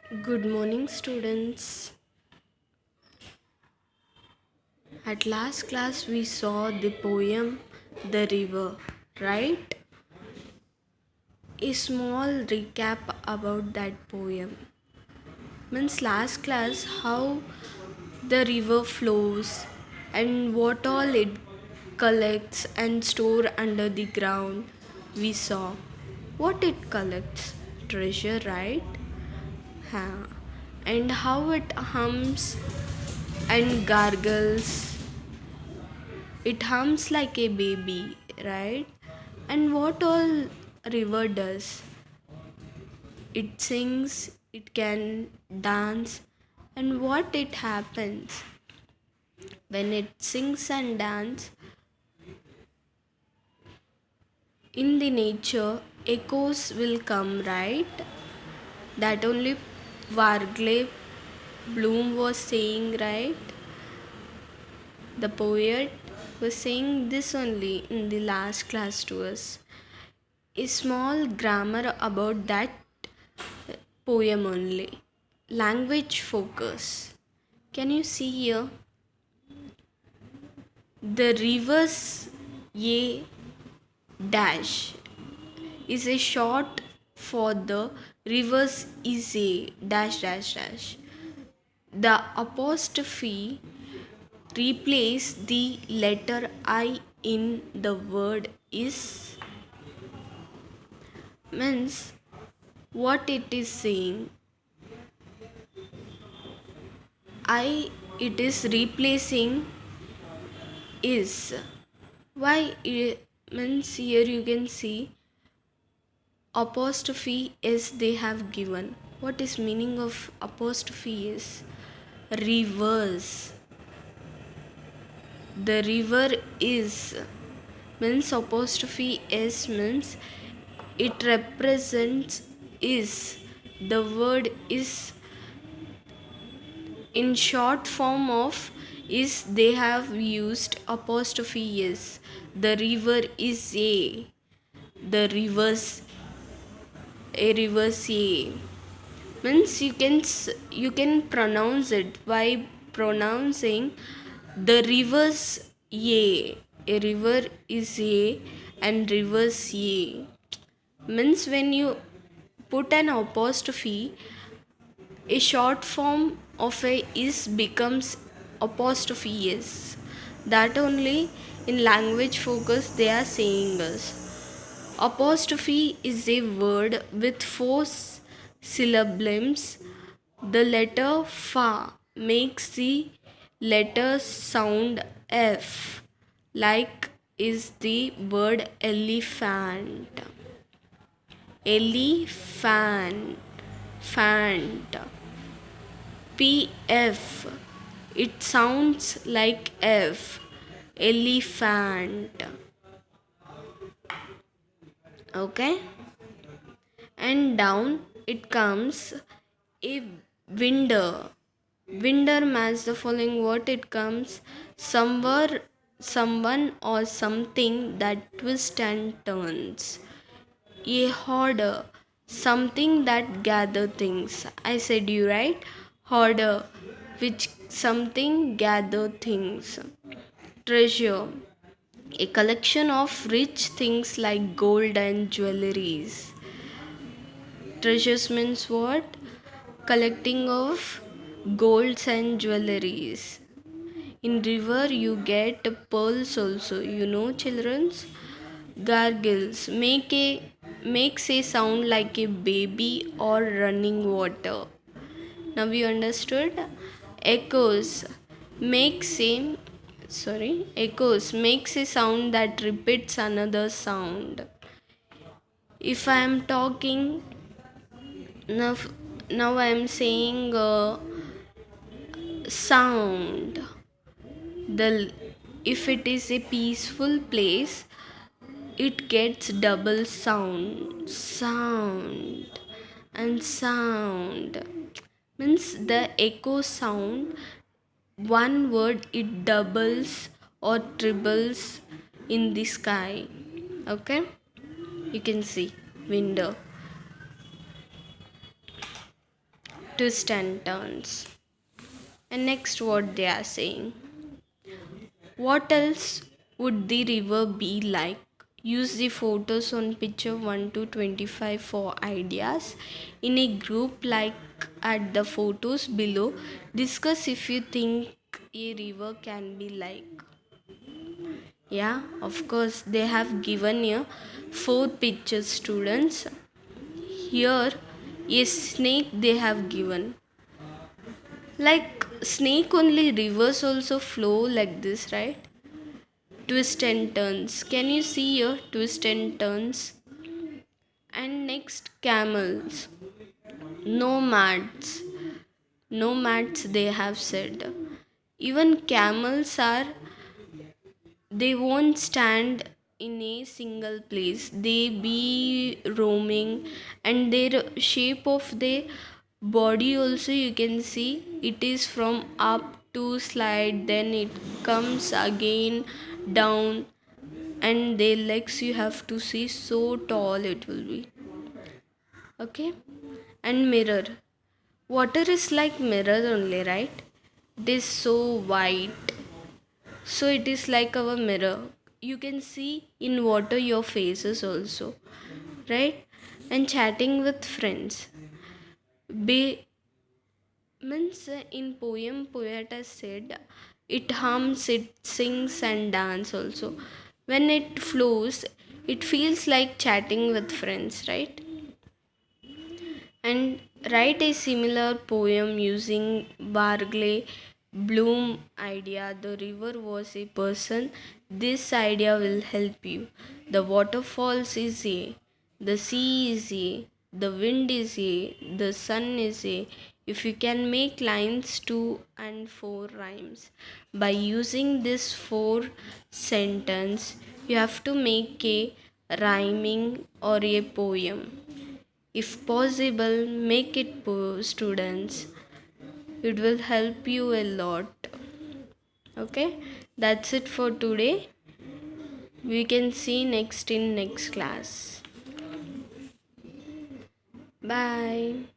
Good morning, students. At last class, we saw the poem The River, right? A small recap about that poem. Means last class, how the river flows and what all it collects and store under the ground. We saw what it collects, treasure, right? Huh. And how it hums and gargles. It hums like a baby, right? And what all river does? It sings, it can dance, and what it happens when it sings and dance in the nature, echoes will come, right? That only Vargley Bloom was saying, right? The poet was saying this only in the last class to us. A small grammar about that poem only. Language focus. Can you see here? The reverse ye dash is a short for the reverse is a dash dash dash. The apostrophe replace the letter I in the word is means what it is saying. I it is replacing is. Why it means here you can see apostrophe is they have given. What is meaning of apostrophe is reverse. The river is means apostrophe s means it represents is. The word is in short form of is they have used apostrophe is. The river is the reverse a reverse a means you can pronounce it by pronouncing the reverse a river is a and reverse a means when you put an apostrophe a short form of a is becomes apostrophe is. That only in language focus they are saying us. Apostrophe is a word with four syllables. The letter fa makes the letter sound f, like is the word elephant. Elephant. Fant. PF. It sounds like F. Elephant. Okay? And down it comes a winder. Winder match the following what it comes somewhere, someone or something that twists and turns. A hoarder, something that gather things. I said you right? Hoarder, which something gather things. Treasure, a collection of rich things like gold and jewelries. Treasures means what? Collecting of golds and jewelries. In river you get pearls also. You know, childrens. Gargles makes a sound like a baby or running water. Now you understood. Echoes makes a echoes makes a sound that repeats another sound. If I am talking now, now I am saying sound. The if it is a peaceful place, it gets double sound and sound means the echo sound one word it doubles or triples in the sky. Okay, you can see window. twists and turns. And next, what they are saying. What else would the river be like? Use the photos on picture 1 to 25 for ideas. In a group like at the photos below, discuss if you think a river can be like. Yeah, of course, they have given here 4 pictures, students. Here, a snake they have given. Like snake only, rivers also flow like this, right? Twist and turns. Can you see here twist and turns? And next, camels. Nomads. Nomads they have said. Even camels are, they won't stand in a single place. They be roaming, and their shape of their body also you can see it is from up to slide, then it comes again down, and their legs you have to see so tall it will be. Okay. And mirror. Water is like mirror only, right? It is so white, so it is like our mirror. You can see in water your faces also, right? And chatting with friends. Be means in poem, poet has said it hums, it sings and dance also. When it flows, it feels like chatting with friends, right? And write a similar poem using Barclay Bloom idea. The river was a person. This idea will help you. The waterfalls is a, the sea is a, the wind is a, the sun is a. If you can make lines 2 and 4 rhymes by using this 4 sentence, you have to make a rhyming or a poem. If possible, make it students. It will help you a lot. Okay, that's it for today. We can see next in next class. Bye.